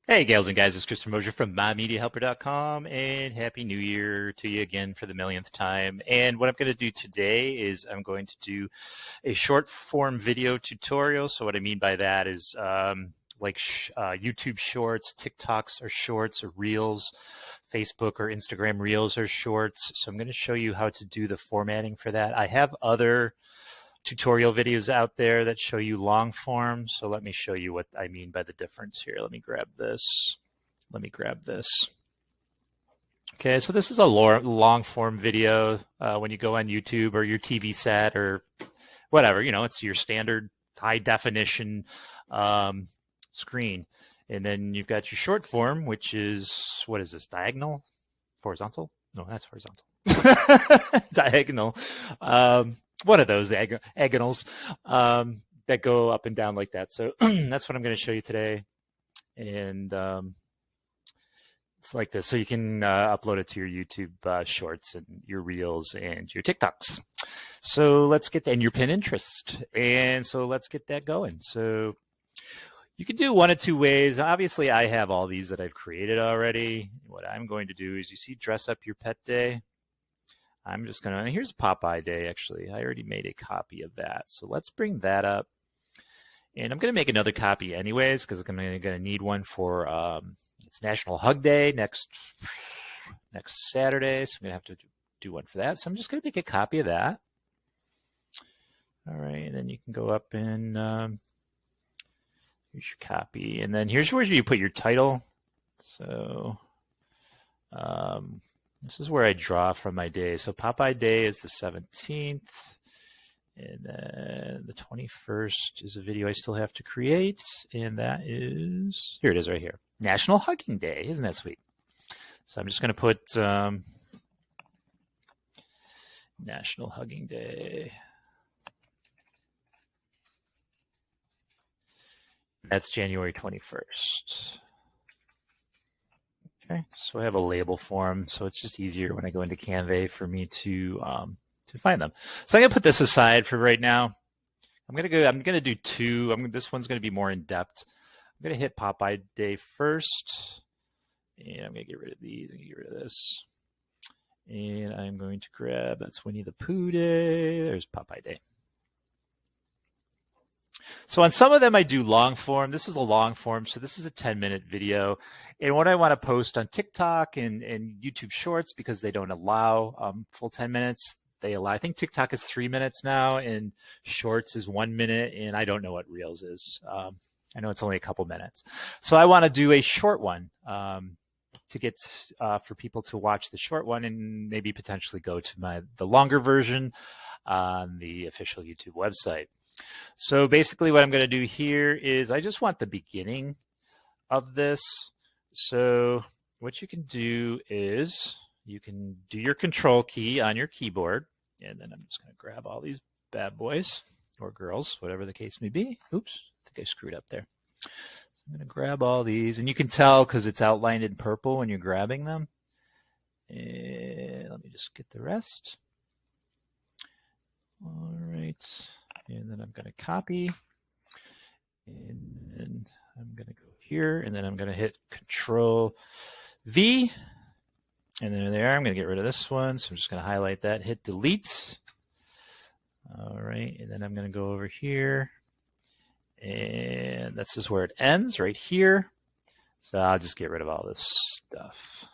Hey, gals and guys, it's Christopher Mosier from MyMediaHelper.com, and Happy New Year to you again for the millionth time. And what I'm going to do today is I'm going to do a short form video tutorial. So what I mean by that is YouTube Shorts, TikToks are Shorts, or Reels, Facebook or Instagram Reels are Shorts. So I'm going to show you how to do the formatting for that. I have other tutorial videos out there that show you long form. So let me show you what I mean by the difference here. Let me grab this. Okay, so this is a long form video. When you go on YouTube or your TV set or whatever, it's your standard high definition screen. And then you've got your short form, which is, what is this, diagonal? Horizontal? No, that's horizontal. Diagonal. One of those diagonals that go up and down like that. So that's what I'm going to show you today. And it's like this. So you can upload it to your YouTube Shorts and your Reels and your TikToks. So let's get that, and your Pinterest. And so let's get that going. So you can do one of two ways. Obviously, I have all these that I've created already. What I'm going to do is, you see Dress Up Your Pet Day? I'm just going to, here's Popeye Day, actually. I already made a copy of that. So let's bring that up. And I'm going to make another copy anyways, because I'm going to need one for, it's National Hug Day next Saturday. So I'm going to have to do one for that. So I'm just going to make a copy of that. All right. And then you can go up and here's your copy. And then here's where you put your title. So, this is where I draw from my day. So Popeye Day is the 17th. And then the 21st is a video I still have to create. And that is, here it is right here. National Hugging Day. Isn't that sweet? So I'm just going to put National Hugging Day. That's January 21st. Okay, so I have a label for them, so it's just easier when I go into Canva for me to find them. So I'm gonna put this aside for right now. I'm gonna do two. This one's gonna be more in depth. I'm gonna hit Popeye Day first, and I'm gonna get rid of these and get rid of this. And I'm going to grab, that's Winnie the Pooh Day. There's Popeye Day. So on some of them I do long form. This is a long form, so this is a 10-minute video. And what I want to post on TikTok and YouTube Shorts, because they don't allow full 10 minutes, they allow, I think TikTok is 3 minutes now, and Shorts is 1 minute, and I don't know what Reels is. I know it's only a couple minutes. So I want to do a short one to get for people to watch the short one and maybe potentially go to the longer version on the official YouTube website. So basically what I'm going to do here is I just want the beginning of this. So what you can do is you can do your control key on your keyboard, and then I'm just going to grab all these bad boys or girls, whatever the case may be. Oops, I think I screwed up there. So I'm going to grab all these, and you can tell because it's outlined in purple when you're grabbing them. And let me just get the rest. All right. And then I'm going to copy, and then I'm going to go here, and then I'm going to hit Control V, and then there, I'm going to get rid of this one. So I'm just going to highlight that, hit delete. All right. And then I'm going to go over here, and this is where it ends, right here. So I'll just get rid of all this stuff.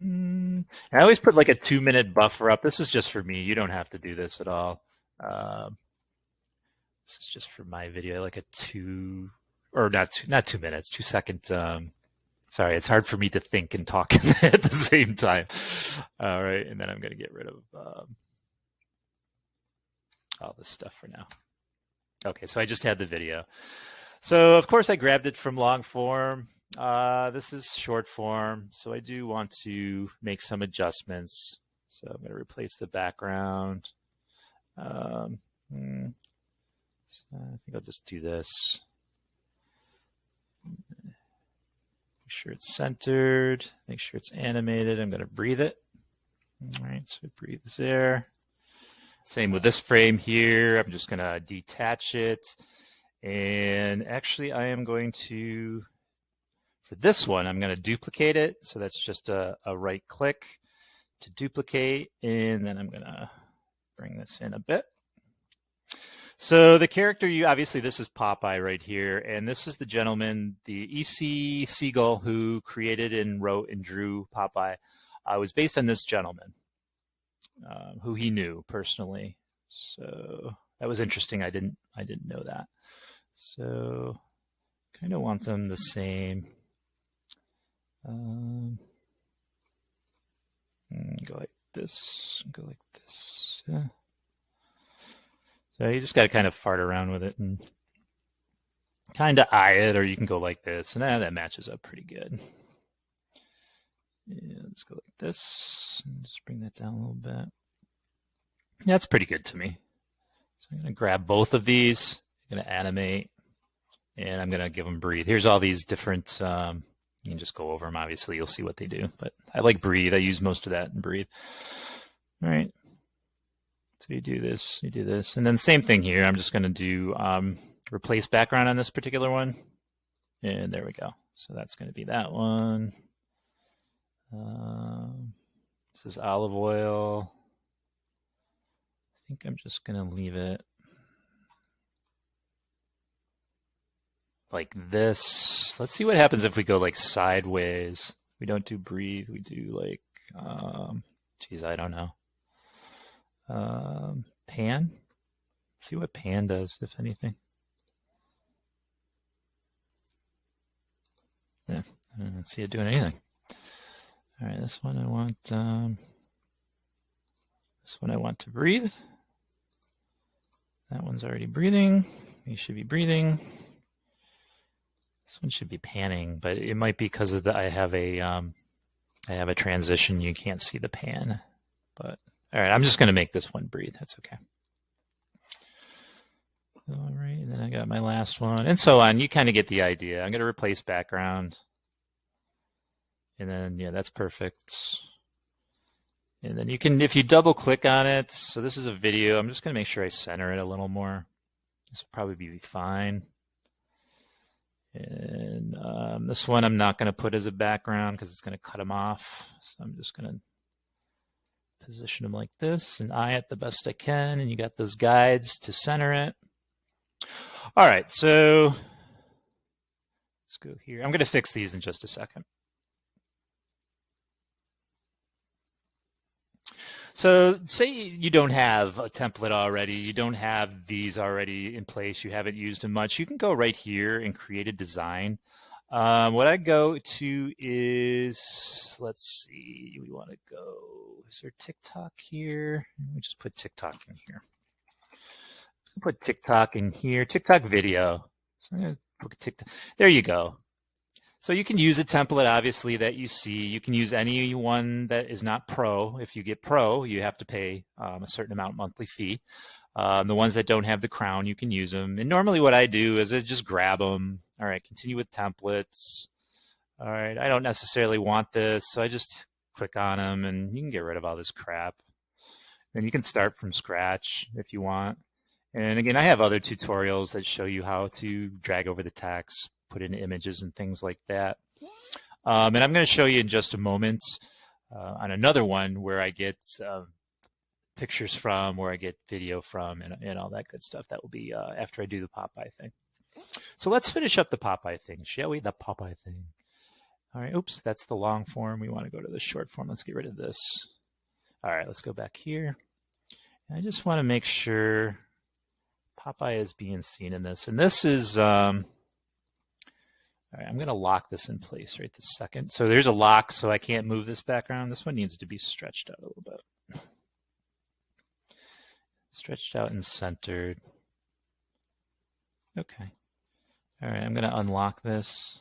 I always put like a 2-minute buffer up. This is just for me. You don't have to do this at all. This is just for my video. I like a 2 minutes, 2 second. Sorry, it's hard for me to think and talk at the same time. All right, and then I'm going to get rid of all this stuff for now. Okay, so I just had the video. So of course I grabbed it from long form. This is short form, so I do want to make some adjustments. So I'm going to replace the background. So I think I'll just do this. Make sure it's centered. Make sure it's animated. I'm going to breathe it. All right, so it breathes there. Same with this frame here. I'm just going to detach it. And actually, I am going to, for this one, I'm going to duplicate it. So that's just a right click to duplicate. And then I'm going to bring this in a bit. So the character, obviously this is Popeye right here, and this is the gentleman, the E.C. Seagull, who created and wrote and drew Popeye. Was based on this gentleman, who he knew personally. So that was interesting. I didn't know that. So kind of want them the same. Go like this. Go like this. Yeah. So you just got to kind of fart around with it and kind of eye it, or you can go like this, and that matches up pretty good. Yeah, let's go like this, and just bring that down a little bit. Yeah, that's pretty good to me. So I'm going to grab both of these, I'm going to animate, and I'm going to give them breathe. Here's all these different, you can just go over them. Obviously, you'll see what they do, but I like breathe. I use most of that in breathe. All right. So you do this, and then same thing here. I'm just going to do replace background on this particular one, and there we go. So that's going to be that one. This is olive oil. I think I'm just going to leave it like this. Let's see what happens if we go like sideways. We don't do breathe. We do like, geez, I don't know. Pan. Let's see what pan does, if anything. Yeah, I don't see it doing anything. All right, this one I want. This one I want to breathe. That one's already breathing. These should be breathing. This one should be panning, but it might be because of the I have a transition. You can't see the pan, but. All right, I'm just going to make this one breathe. That's okay. All right, and then I got my last one, and so on. You kind of get the idea. I'm going to replace background. And then, yeah, that's perfect. And then you can, if you double click on it, so this is a video. I'm just going to make sure I center it a little more. This will probably be fine. And this one I'm not going to put as a background because it's going to cut them off. So I'm just going to position them like this and eye it the best I can, and you got those guides to center it. All right, so let's go here. I'm going to fix these in just a second. So say you don't have a template already, you don't have these already in place, you haven't used them much, you can go right here and create a design. What I go to is, let's see, we want to go, is there TikTok here? Let me just put TikTok in here. Put TikTok in here, TikTok video. So I'm going to put TikTok. There you go. So you can use a template, obviously, that you see. You can use any one that is not pro. If you get pro, you have to pay a certain amount monthly fee. The ones that don't have the crown, you can use them. And normally what I do is I just grab them. All right, continue with templates. All right, I don't necessarily want this, so I just click on them, and you can get rid of all this crap. And you can start from scratch if you want. And again, I have other tutorials that show you how to drag over the text, put in images and things like that. And I'm going to show you in just a moment on another one where I get pictures from, where I get video from, and all that good stuff. That will be after I do the Popeye thing. So let's finish up the Popeye thing, shall we? The Popeye thing. All right, oops, that's the long form. We want to go to the short form. Let's get rid of this. All right, let's go back here. And I just want to make sure Popeye is being seen in this. And this is, all right, I'm going to lock this in place right this second. So there's a lock, so I can't move this background. This one needs to be stretched out a little bit. Stretched out and centered. Okay. All right, I'm going to unlock this.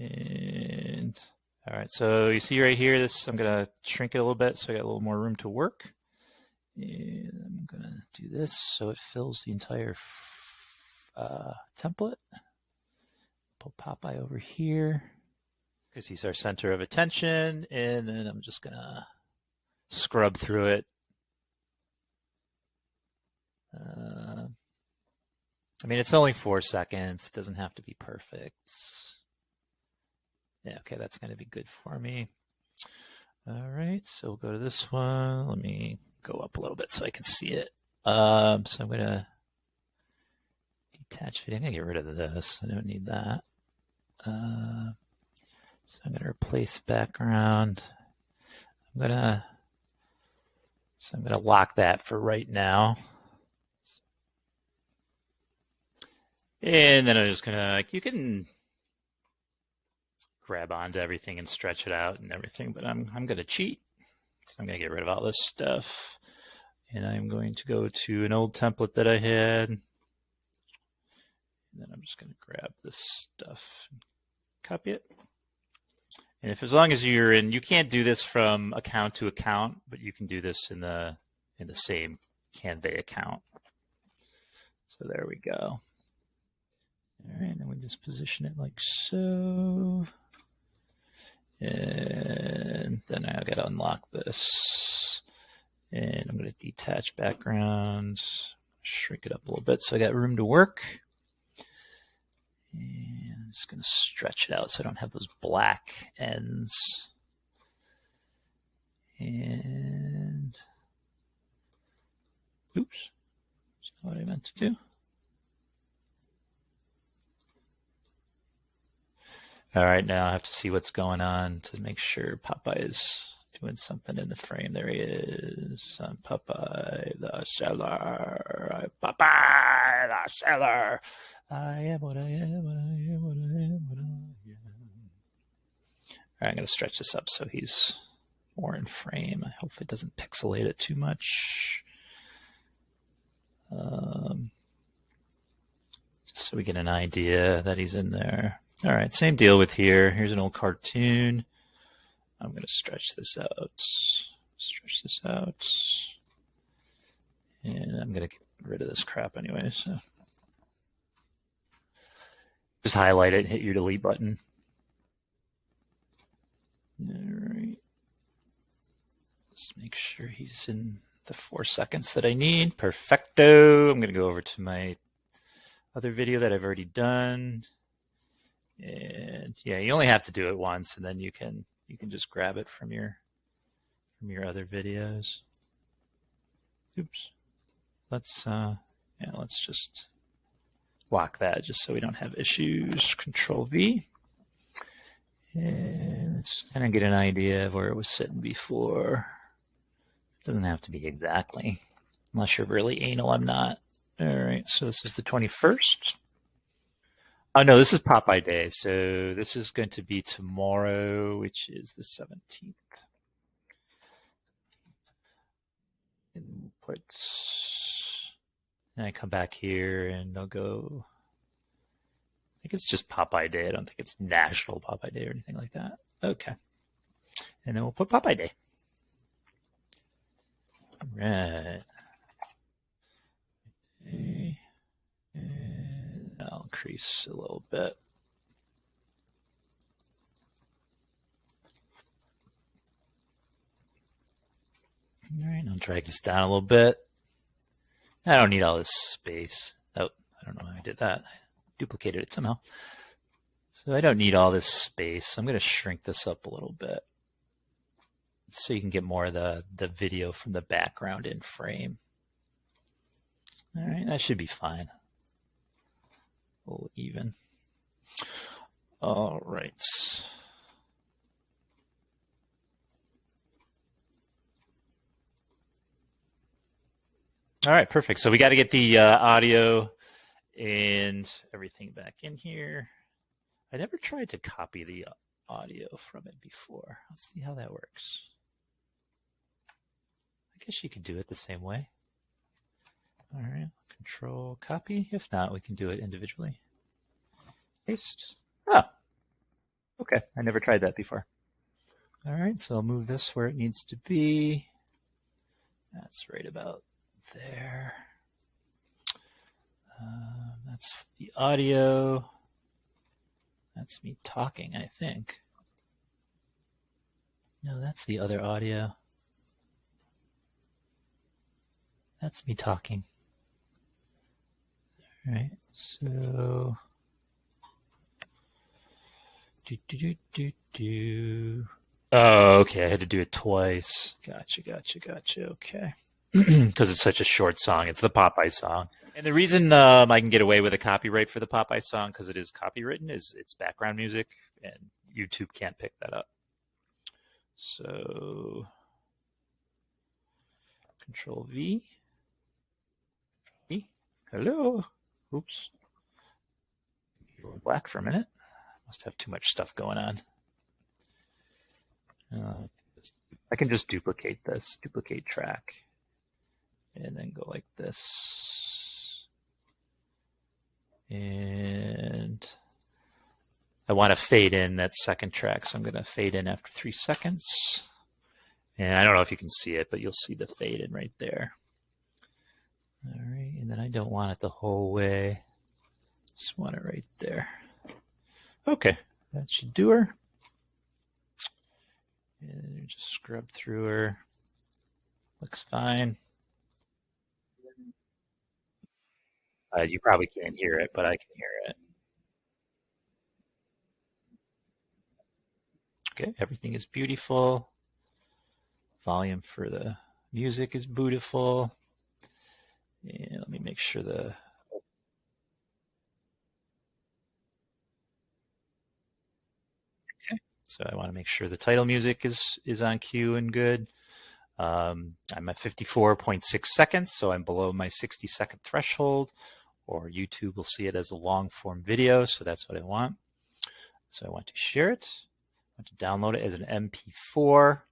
And all right, so you see right here, this, I'm going to shrink it a little bit so I got a little more room to work. And I'm going to do this so it fills the entire template. Pull Popeye over here because he's our center of attention. And then I'm just going to scrub through it. I mean, it's only 4 seconds. It doesn't have to be perfect. Yeah, okay, that's going to be good for me. All right, so we'll go to this one. Let me go up a little bit so I can see it. So I'm going to detach video. I'm going to get rid of this. I don't need that. So I'm going to replace background. I'm going to lock that for right now. And then I'm just going to, like, you can grab onto everything and stretch it out and everything, but I'm going to cheat. So I'm going to get rid of all this stuff. And I'm going to go to an old template that I had. And then I'm just going to grab this stuff and copy it. And if, as long as you're in, you can't do this from account to account, but you can do this in the same Canva account. So there we go. All right, and then we just position it like so. And then I got to unlock this. And I'm going to detach background, shrink it up a little bit so I got room to work. And I'm just going to stretch it out so I don't have those black ends. And oops, that's not what I meant to do. All right, now I have to see what's going on to make sure Popeye is doing something in the frame. There he is. I'm Popeye the seller. Popeye the seller. I am what I am, what I am, what I am, what I am. All right, I'm going to stretch this up so he's more in frame. I hope it doesn't pixelate it too much. Just so we get an idea that he's in there. All right, same deal with here. Here's an old cartoon. I'm going to stretch this out. Stretch this out. And I'm going to get rid of this crap anyway. So just highlight it and hit your delete button. All right. Let's make sure he's in the 4 seconds that I need. Perfecto. I'm going to go over to my other video that I've already done. And yeah, you only have to do it once, and then you can just grab it from your other videos. Oops. Let's just lock that just so we don't have issues. Control V. And let's kind of get an idea of where it was sitting before. It doesn't have to be exactly, unless you're really anal. I'm not. All right, so this is the 21st. Oh, no, this is Popeye Day. So this is going to be tomorrow, which is the 17th. And I come back here and I'll go. I think it's just Popeye Day. I don't think it's National Popeye Day or anything like that. Okay. And then we'll put Popeye Day. All right. Okay. And I'll increase a little bit. All right, I'll drag this down a little bit. I don't need all this space. Oh, I don't know how I did that. I duplicated it somehow. So I don't need all this space. I'm going to shrink this up a little bit so you can get more of the video from the background in frame. All right, that should be fine. A little even. All right. All right, perfect. So we got to get the audio and everything back in here. I never tried to copy the audio from it before. Let's see how that works. I guess you could do it the same way. All right, Control copy. If not, we can do it individually. Paste. Oh, okay. I never tried that before. All right, so I'll move this where it needs to be. That's right about there. That's the audio. That's me talking, I think. No, that's the other audio. That's me talking. All right, so Oh, okay. I had to do it twice. Gotcha. Okay. Because it's such a short song. It's the Popeye song. And the reason I can get away with a copyright for the Popeye song, because it is copywritten, is it's background music, and YouTube can't pick that up. So, Control V. Hello. Oops. Black for a minute. Must have too much stuff going on. I can just duplicate this, duplicate track, and then go like this. And I want to fade in that second track, so I'm going to fade in after 3 seconds. And I don't know if you can see it, but you'll see the fade in right there. All right, and then I don't want it the whole way. Just want it right there. Okay, that should do her. And just scrub through her. Looks fine. You probably can't hear it, but I can hear it. Okay, everything is beautiful. Volume for the music is beautiful. And let me make sure the So I want to make sure the title music is on cue and good. I'm at 54.6 seconds, so I'm below my 60-second threshold, or YouTube will see it as a long-form video, so that's what I want. So I want to share it. I want to download it as an MP4,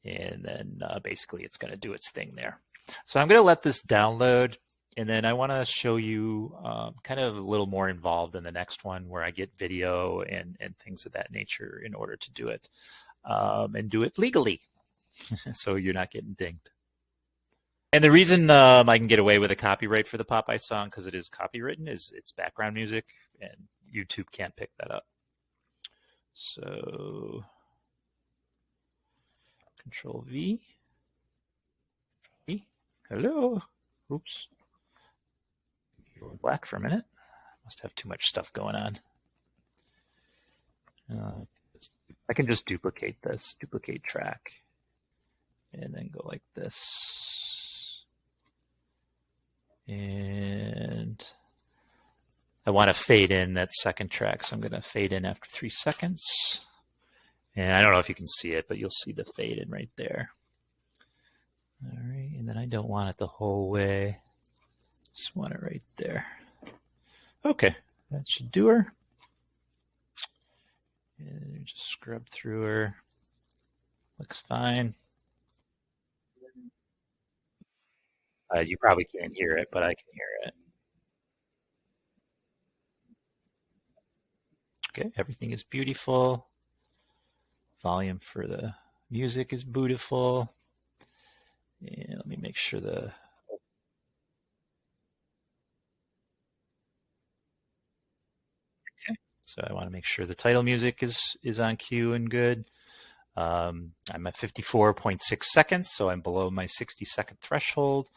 and then basically it's going to do its thing there. So I'm going to let this download, and then I want to show you kind of a little more involved in the next one where I get video and things of that nature in order to do it, and do it legally. So you're not getting dinged. And the reason I can get away with a copyright for the Popeye song, because it is copywritten, is it's background music, and YouTube can't pick that up. So Control V. Hello. Oops. Black for a minute. Must have too much stuff going on. I can just duplicate this, duplicate track, and then go like this. And I want to fade in that second track, so I'm going to fade in after 3 seconds. And I don't know if you can see it, but you'll see the fade in right there. All right, and then I don't want it the whole way. Just want it right there. Okay, that should do her. And just scrub through her. Looks fine. You probably can't hear it, but I can hear it. Okay, everything is beautiful. Volume for the music is beautiful. And let me make sure the So I want to make sure the title music is on cue and good. I'm at 54.6 seconds, so I'm below my 60-second threshold,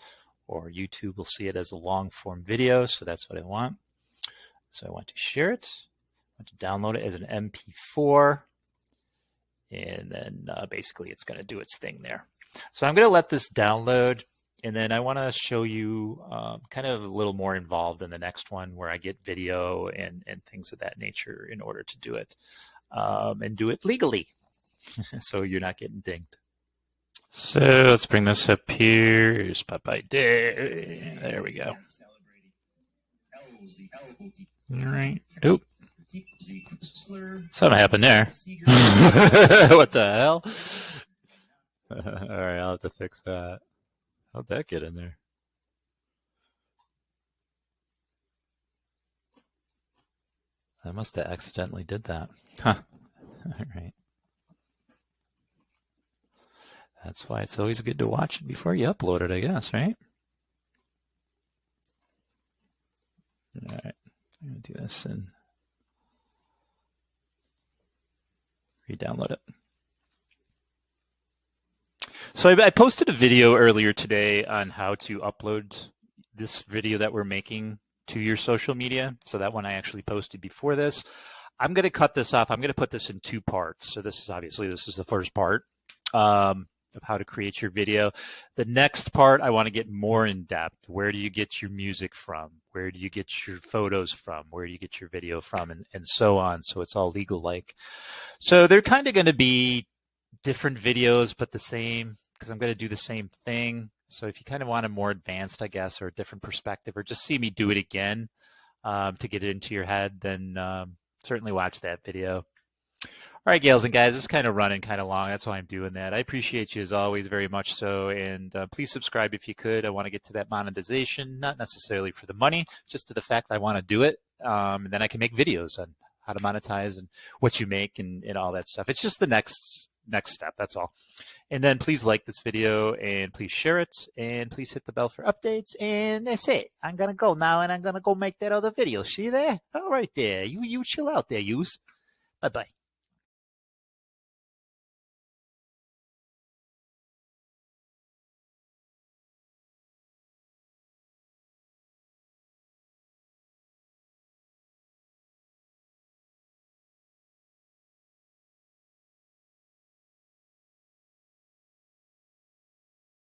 or YouTube will see it as a long-form video, so that's what I want. So I want to share it. I want to download it as an MP4, and then basically it's going to do its thing there. So I'm going to let this download, and then I want to show you kind of a little more involved in the next one where I get video and things of that nature in order to do it, and do it legally. So you're not getting dinged. So let's bring this up here. Here's Popeye Day. There we go. All right. Oop. Something happened there. What the hell? All right, I'll have to fix that. How'd that get in there? I must have accidentally did that. Huh. All right. That's why it's always good to watch it before you upload it, I guess, right? All right. I'm going to do this and re-download it. So I posted a video earlier today on how to upload this video that we're making to your social media. So that one I actually posted before this. I'm going to cut this off. I'm going to put this in 2 parts. So this is the first part of how to create your video. The next part, I want to get more in depth. Where do you get your music from? Where do you get your photos from? Where do you get your video from? And so on. So it's all legal-like. So they're kind of going to be different videos, but the same, because I'm going to do the same thing. So if you kind of want a more advanced, I guess, or a different perspective, or just see me do it again to get it into your head, then certainly watch that video. All right, gals and guys, it's kind of running kind of long. That's why I'm doing that. I appreciate you as always, very much so. And please subscribe if you could. I want to get to that monetization, not necessarily for the money, just to the fact I want to do it. And then I can make videos on how to monetize and what you make and all that stuff. It's just the next step. That's all. And then please like this video and please share it and please hit the bell for updates. And that's it. I'm going to go now and I'm going to go make that other video. See you there? All right there. You chill out there, yous. Bye-bye.